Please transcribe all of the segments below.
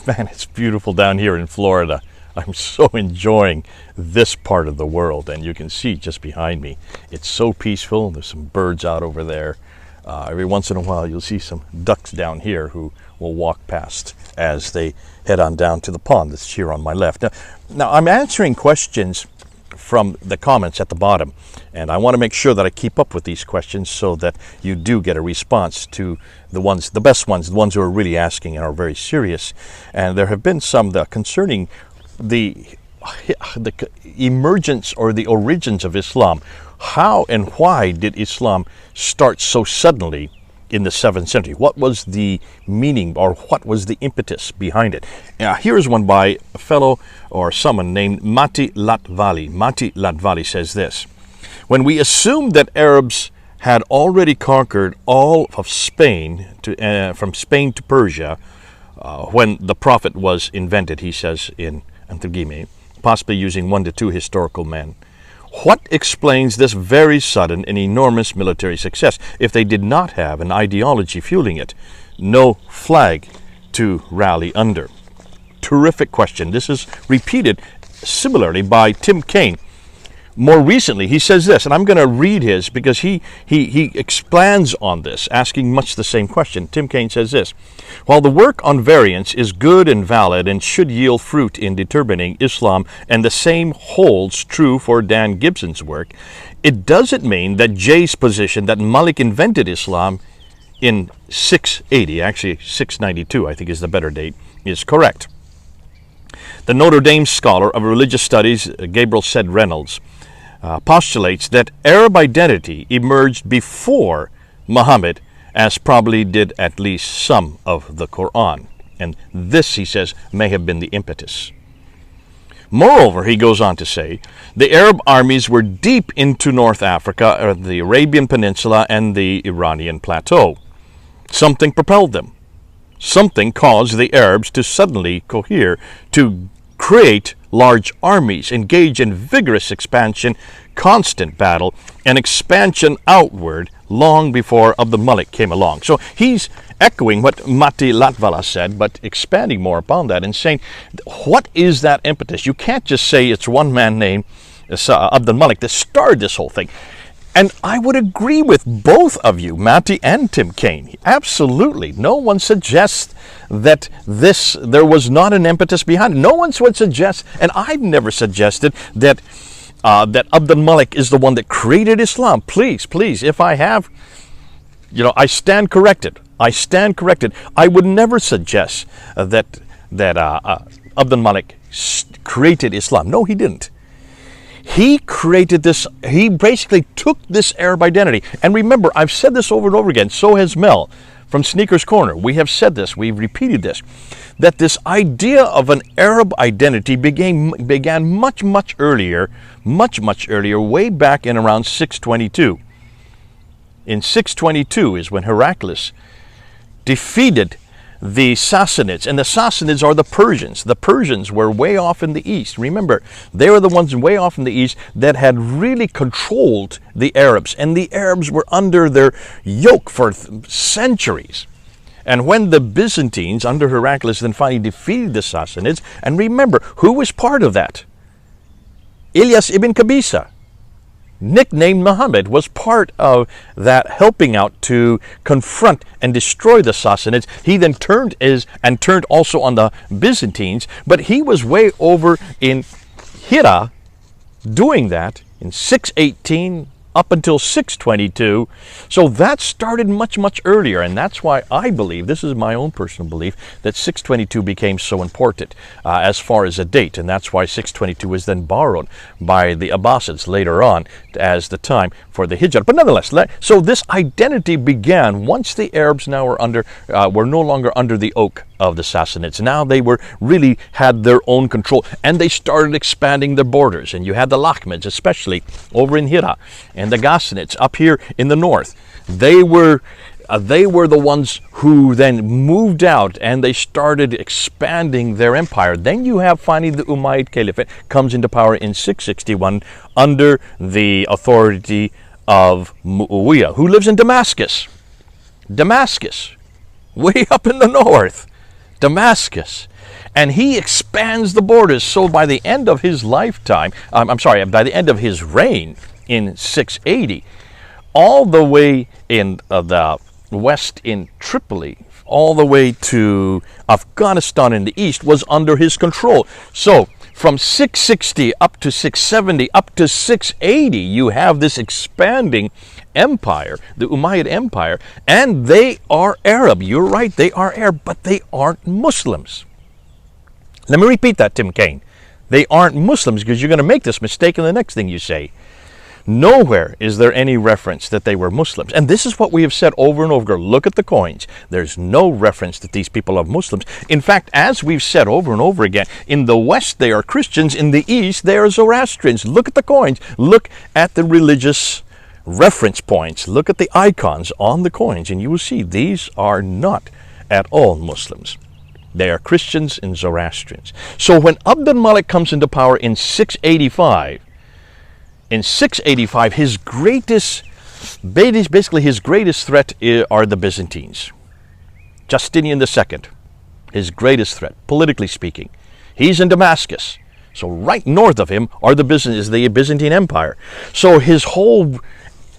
Man, it's beautiful down here in Florida. I'm so enjoying this part of the world, and you can see just behind me, it's so peaceful. There's some birds out over there. Every once in a while, you'll see some ducks down here who will walk past as they head on down to the pond that's here on my left. Now I'm answering questions from the comments at the bottom, and I want to make sure that I keep up with these questions so that you do get a response to the best ones, the ones who are really asking and are very serious. And there have been some that concerning the emergence or the origins of Islam. How and why did Islam start so suddenly in the 7th century? What was the meaning, or what was the impetus behind it? Here's one by a fellow or someone named Mati Latvali. Mati Latvali says this: when we assumed that Arabs had already conquered all of Spain, from Spain to Persia, when the Prophet was invented, he says in Antigone, possibly using 1 to 2 historical men, what explains this very sudden and enormous military success if they did not have an ideology fueling it? No flag to rally under. Terrific question. This is repeated similarly by Tim Kaine. More recently, he says this, and I'm going to read his because he expands on this, asking much the same question. Tim Kaine says this: while the work on variance is good and valid and should yield fruit in determining Islam, and the same holds true for Dan Gibson's work, it doesn't mean that Jay's position that Malik invented Islam in 680, actually 692 I think is the better date, is correct. The Notre Dame scholar of religious studies, Gabriel Said Reynolds, postulates that Arab identity emerged before Muhammad, as probably did at least some of the Quran. And this, he says, may have been the impetus. Moreover, he goes on to say, the Arab armies were deep into North Africa, the Arabian Peninsula, and the Iranian plateau. Something propelled them. Something caused the Arabs to suddenly cohere, to create large armies, engage in vigorous expansion, constant battle, and expansion outward long before Abd al-Malik came along. So he's echoing what Mati Latvala said, but expanding more upon that and saying, what is that impetus? You can't just say it's one man named Abd al-Malik that started this whole thing. And I would agree with both of you, Mati and Tim Kaine. Absolutely. No one suggests that there was not an impetus behind it. No one would suggest, and I've never suggested that that Abd al-Malik is the one that created Islam. Please, if I have, I stand corrected. I would never suggest that Abd al-Malik created Islam. No, he didn't. He created this, he basically took this Arab identity. And remember, I've said this over and over again, so has Mel from Sneakers Corner. We have said this, we've repeated this, that this idea of an Arab identity began much earlier, way back in around 622. In 622 is when Heraclius defeated the Sassanids, and the Sassanids are the Persians. The Persians were way off in the east. Remember, they were the ones way off in the east that had really controlled the Arabs, and the Arabs were under their yoke for centuries. And when the Byzantines, under Heraclius, then finally defeated the Sassanids, and remember, who was part of that? Ilyas ibn Qabisa, nicknamed Muhammad, was part of that, helping out to confront and destroy the Sassanids. He then turned also on the Byzantines, but he was way over in Hira doing that in 618 up until 622. So that started much earlier, and that's why I believe, this is my own personal belief, that 622 became so important as far as a date, and that's why 622 was then borrowed by the Abbasids later on as the time for the Hijrah. But nonetheless, so this identity began once the Arabs now were no longer under the yoke of the Sassanids. Now they really had their own control, and they started expanding their borders. And you had the Lakhmids, especially over in Hira, and the Ghassanids up here in the north. They were the ones who then moved out, and they started expanding their empire. Then you have finally the Umayyad Caliphate comes into power in 661 under the authority of Muawiyah, who lives in Damascus, way up in the north. Damascus. And he expands the borders. So by the end of his lifetime, by the end of his reign in 680, all the way in the west in Tripoli, all the way to Afghanistan in the east was under his control. So from 660 up to 670 up to 680, you have this expanding empire, the Umayyad Empire, and they are Arab. You're right, they are Arab, but they aren't Muslims. Let me repeat that, Tim Kaine. They aren't Muslims, because you're going to make this mistake in the next thing you say. Nowhere is there any reference that they were Muslims. And this is what we have said over and over. Look at the coins. There's no reference that these people are Muslims. In fact, as we've said over and over again, in the West they are Christians, in the East they are Zoroastrians. Look at the coins. Look at the religious reference points. Look at the icons on the coins, and you will see these are not at all Muslims. They are Christians and Zoroastrians. So when Abd al-Malik comes into power in 685, his greatest threat are the Byzantines. Justinian II, his greatest threat, politically speaking. He's in Damascus. So right north of him is the Byzantine Empire. So his whole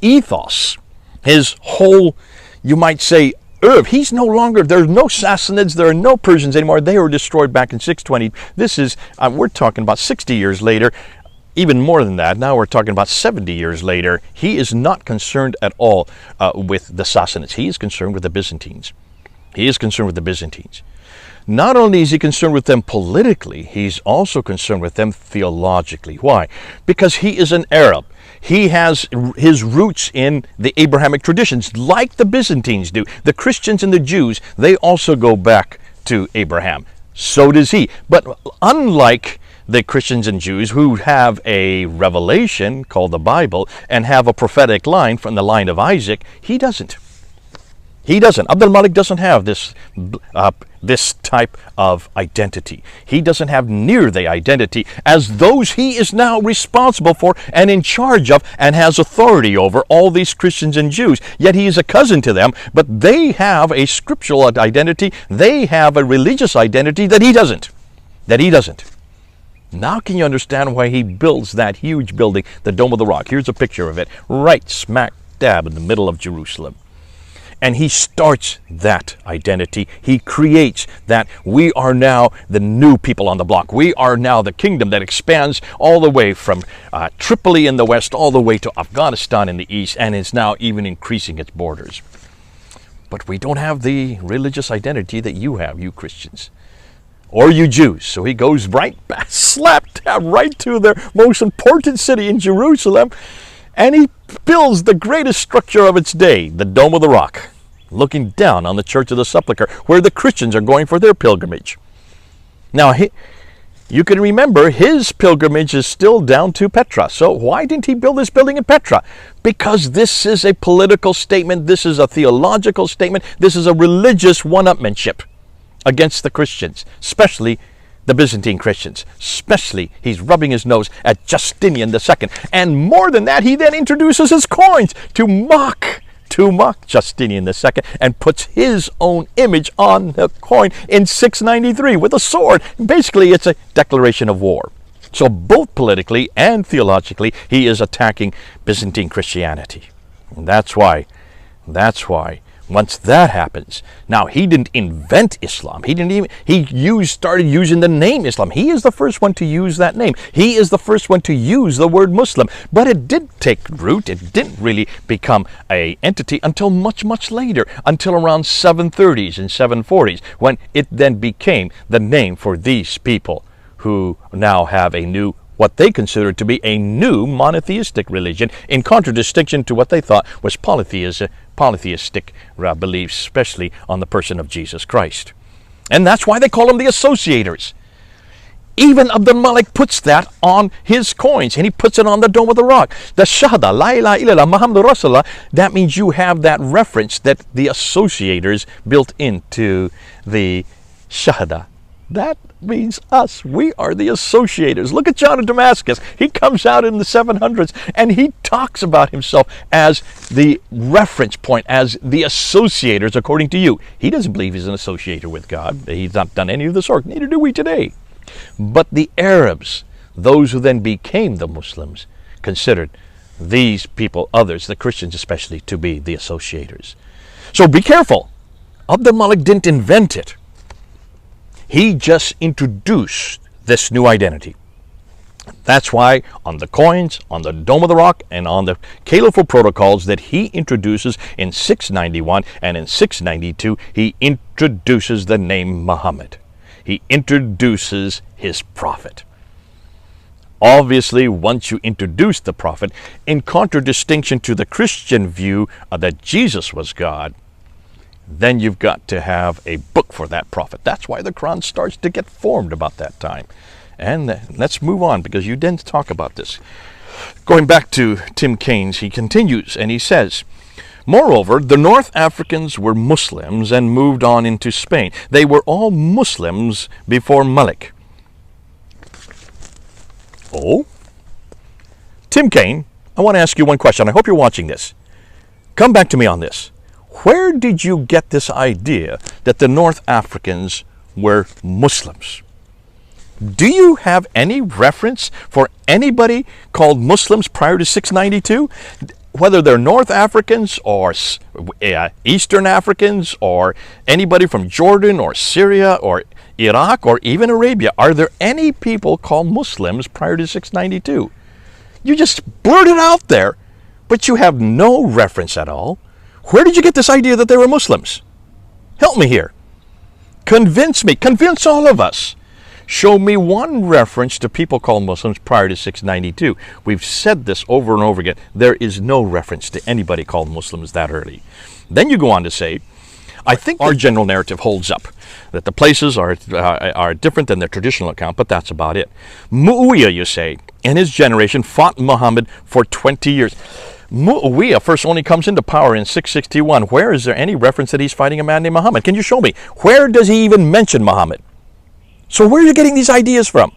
ethos, his whole, you might say, he's no longer, there's no Sassanids, there are no Persians anymore. They were destroyed back in 620. This is, we're talking about 60 years later, even more than that. Now we're talking about 70 years later. He is not concerned at all with the Sassanids. He is concerned with the Byzantines. Not only is he concerned with them politically, he's also concerned with them theologically. Why? Because he is an Arab. He has his roots in the Abrahamic traditions, like the Byzantines do. The Christians and the Jews, they also go back to Abraham. So does he. But unlike the Christians and Jews who have a revelation called the Bible and have a prophetic line from the line of Isaac, he doesn't. Abd al-Malik doesn't have this type of identity. He doesn't have near the identity as those he is now responsible for and in charge of and has authority over, all these Christians and Jews. Yet he is a cousin to them, but they have a scriptural identity. They have a religious identity that he doesn't. Now can you understand why he builds that huge building, the Dome of the Rock? Here's a picture of it, right smack dab in the middle of Jerusalem. And he starts that identity. He creates that we are now the new people on the block. We are now the kingdom that expands all the way from Tripoli in the west all the way to Afghanistan in the east, and is now even increasing its borders. But we don't have the religious identity that you have, you Christians, or you Jews. So he goes right back, slap dab, right to their most important city in Jerusalem, and he builds the greatest structure of its day, the Dome of the Rock, looking down on the Church of the Sepulchre, where the Christians are going for their pilgrimage. Now, you can remember his pilgrimage is still down to Petra. So why didn't he build this building in Petra? Because this is a political statement. This is a theological statement. This is a religious one-upmanship against the Christians, especially the Byzantine Christians. Especially, he's rubbing his nose at Justinian II. And more than that, he then introduces his coins to mock Justinian II, and puts his own image on the coin in 693 with a sword. Basically, it's a declaration of war. So both politically and theologically, he is attacking Byzantine Christianity. And that's why, once that happens, now he didn't invent Islam. He started using the name Islam. He is the first one to use that name. He is the first one to use the word Muslim. But it did take root. It didn't really become an entity until much, much later, until around 730s and 740s, when it then became the name for these people who now have what they considered to be a new monotheistic religion, in contradistinction to what they thought was polytheistic beliefs, especially on the person of Jesus Christ. And that's why they call them the associators. Even Abd al-Malik puts that on his coins, and he puts it on the Dome of the Rock. The Shahada, La ilaha illallah, Muhammadur Rasulullah, that means you have that reference that the associators built into the Shahada, That means us. We are the associators. Look at John of Damascus. He comes out in the 700s and he talks about himself as the reference point, as the associators according to you. He doesn't believe he's an associator with God. He's not done any of the sort. Neither do we today. But the Arabs, those who then became the Muslims, considered these people, others, the Christians especially, to be the associators. So be careful. Abd al-Malik didn't invent it. He just introduced this new identity. That's why on the coins, on the Dome of the Rock, and on the Caliphal protocols that he introduces in 691 and in 692, he introduces the name Muhammad. He introduces his prophet. Obviously, once you introduce the prophet, in contradistinction to the Christian view that Jesus was God, then you've got to have a book for that prophet. That's why the Quran starts to get formed about that time. And let's move on, because you didn't talk about this. Going back to Tim Kaine, he continues and he says, moreover, the North Africans were Muslims and moved on into Spain. They were all Muslims before Malik. Oh? Tim Kaine, I want to ask you one question. I hope you're watching this. Come back to me on this. Where did you get this idea that the North Africans were Muslims? Do you have any reference for anybody called Muslims prior to 692? Whether they're North Africans or Eastern Africans or anybody from Jordan or Syria or Iraq or even Arabia, are there any people called Muslims prior to 692? You just blurt it out there, but you have no reference at all. Where did you get this idea that they were Muslims? Help me here. Convince me. Convince all of us. Show me one reference to people called Muslims prior to 692. We've said this over and over again. There is no reference to anybody called Muslims that early. Then you go on to say, I think our general narrative holds up, that the places are different than their traditional account, but that's about it. Muawiyah, you say, and his generation fought Muhammad for 20 years. Muawiyah first only comes into power in 661. Where is there any reference that he's fighting a man named Muhammad? Can you show me? Where does he even mention Muhammad? So where are you getting these ideas from?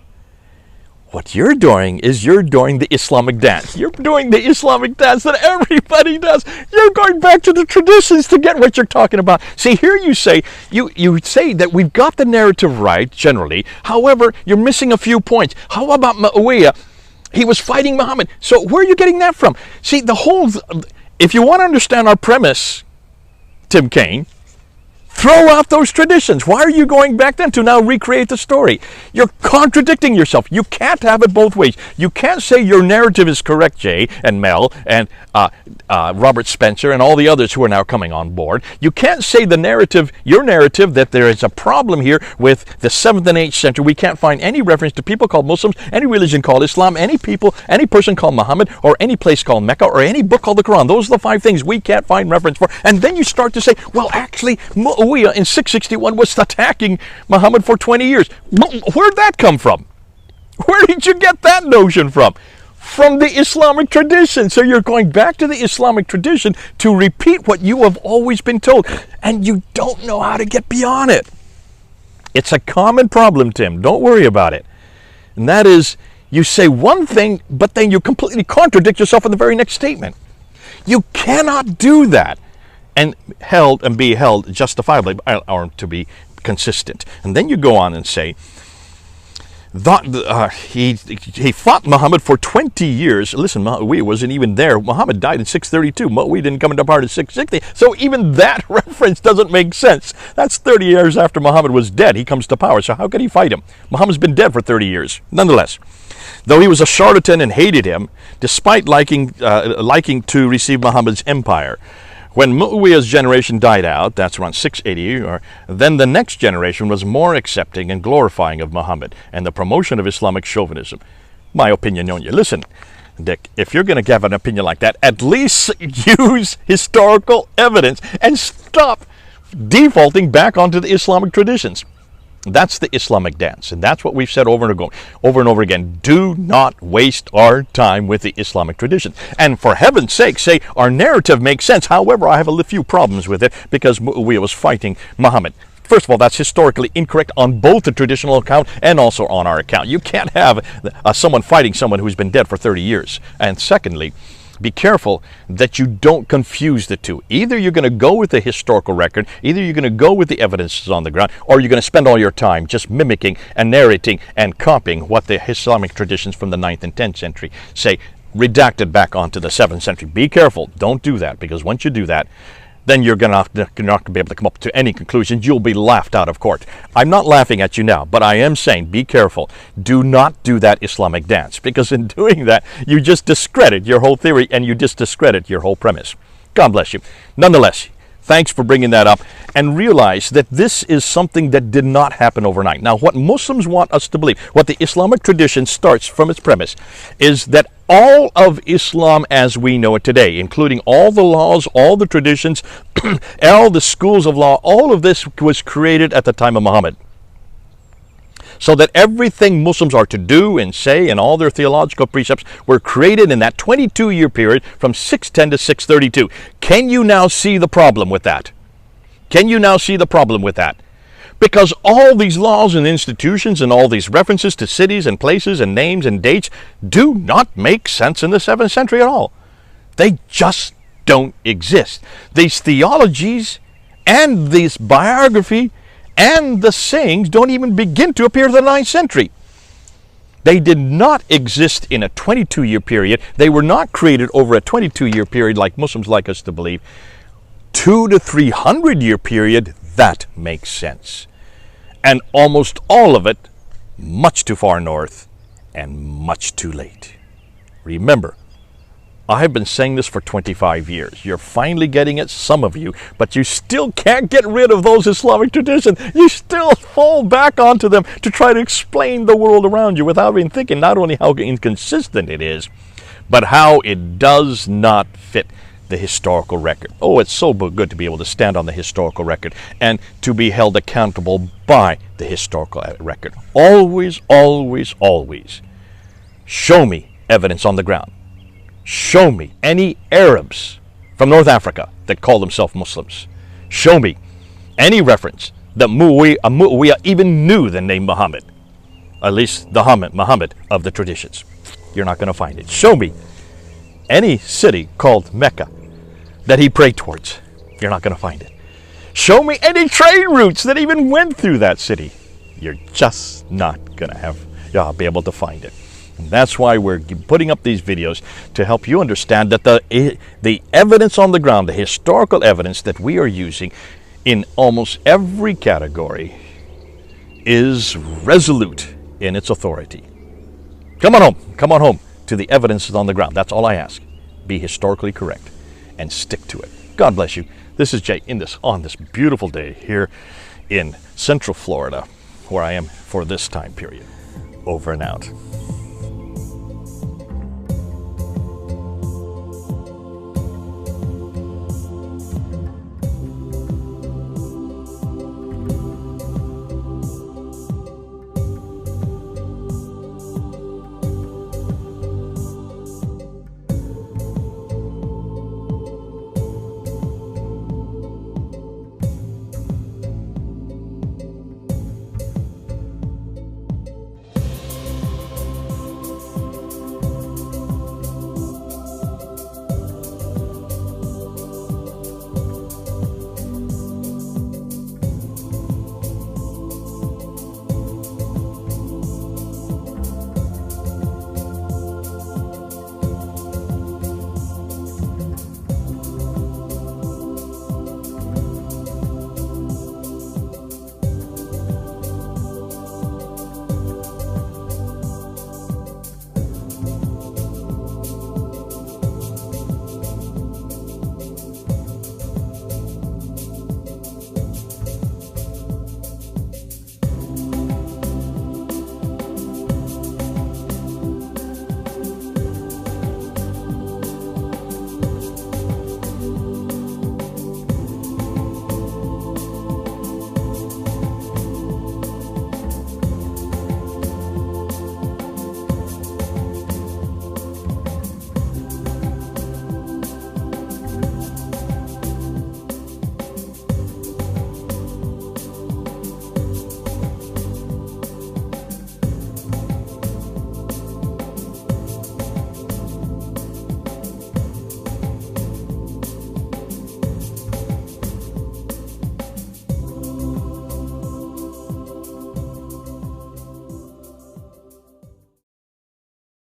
What you're doing is you're doing the Islamic dance. You're doing the Islamic dance that everybody does. You're going back to the traditions to get what you're talking about. See, here you say that we've got the narrative right, generally. However, you're missing a few points. How about Muawiyah? He was fighting Muhammad. So where are you getting that from? See, if you want to understand our premise, Tim Kaine, throw out those traditions. Why are you going back then to now recreate the story? You're contradicting yourself. You can't have it both ways. You can't say your narrative is correct, Jay and Mel and Robert Spencer and all the others who are now coming on board. You can't say your narrative, that there is a problem here with the 7th and 8th century. We can't find any reference to people called Muslims, any religion called Islam, any person called Muhammad, or any place called Mecca, or any book called the Quran. Those are the 5 things we can't find reference for. And then you start to say, well, actually, Muawiyah in 661 was attacking Muhammad for 20 years. Where'd that come from? Where did you get that notion from? From the Islamic tradition. So you're going back to the Islamic tradition to repeat what you have always been told, and you don't know how to get beyond it. It's a common problem, Tim. Don't worry about it. And that is, you say one thing, but then you completely contradict yourself in the very next statement. You cannot do that and be held justifiably, or to be consistent. And then you go on and say, he fought Muhammad for 20 years. Listen, Muawiyah wasn't even there. Muhammad died in 632. Muawiyah didn't come into power in 660. So even that reference doesn't make sense. That's 30 years after Muhammad was dead. He comes to power. So how could he fight him? Muhammad's been dead for 30 years. Nonetheless, though he was a charlatan and hated him, despite liking to receive Muhammad's empire, when Muawiyah's generation died out, that's around 680, then the next generation was more accepting and glorifying of Muhammad and the promotion of Islamic chauvinism. My opinion on you. Listen, Dick, if you're going to have an opinion like that, at least use historical evidence and stop defaulting back onto the Islamic traditions. That's the Islamic dance, and that's what we've said over and over again. Do not waste our time with the Islamic tradition. And for heaven's sake, say our narrative makes sense. However, I have a few problems with it because Muawiyah was fighting Muhammad. First of all, that's historically incorrect on both the traditional account and also on our account. You can't have someone fighting someone who's been dead for 30 years. And secondly, be careful that you don't confuse the two. Either you're going to go with the historical record, either you're going to go with the evidences on the ground, or you're going to spend all your time just mimicking and narrating and copying what the Islamic traditions from the 9th and 10th century say, redacted back onto the 7th century. Be careful. Don't do that, because once you do that, then you're not going to be able to come up to any conclusions. You'll be laughed out of court. I'm not laughing at you now, but I am saying be careful. Do not do that Islamic dance, because in doing that, you just discredit your whole theory and you just discredit your whole premise. God bless you. Nonetheless, thanks for bringing that up, and realize that this is something that did not happen overnight. Now, what Muslims want us to believe, what the Islamic tradition starts from its premise, is that all of Islam as we know it today, including all the laws, all the traditions, all the schools of law, all of this was created at the time of Muhammad. So that everything Muslims are to do and say and all their theological precepts were created in that 22-year period from 610 to 632. Can you now see the problem with that? Can you now see the problem with that? Because all these laws and institutions and all these references to cities and places and names and dates do not make sense in the 7th century at all. They just don't exist. These theologies and this biography and the sayings don't even begin to appear in the 9th century. They did not exist in a 22-year period. They were not created over a 22-year period like Muslims like us to believe. 200 to 300-year period, that makes sense. And almost all of it much too far north and much too late. Remember, I have been saying this for 25 years. You're finally getting it, some of you, but you still can't get rid of those Islamic traditions. You still fall back onto them to try to explain the world around you without even thinking not only how inconsistent it is, but how it does not fit the historical record. Oh, it's so good to be able to stand on the historical record and to be held accountable by the historical record. Always, always, always show me evidence on the ground. Show me any Arabs from North Africa that call themselves Muslims. Show me any reference that Muawiyah even knew the name Muhammad. At least the Muhammad of the traditions. You're not going to find it. Show me any city called Mecca that he prayed towards. You're not going to find it. Show me any trade routes that even went through that city. You're just not going to be able to find it. And that's why we're putting up these videos, to help you understand that the evidence on the ground, the historical evidence that we are using in almost every category, is resolute in its authority. Come on home to the evidence on the ground. That's all I ask. Be historically correct and stick to it. God bless you. This is Jay on this beautiful day here in Central Florida, where I am for this time period. Over and out.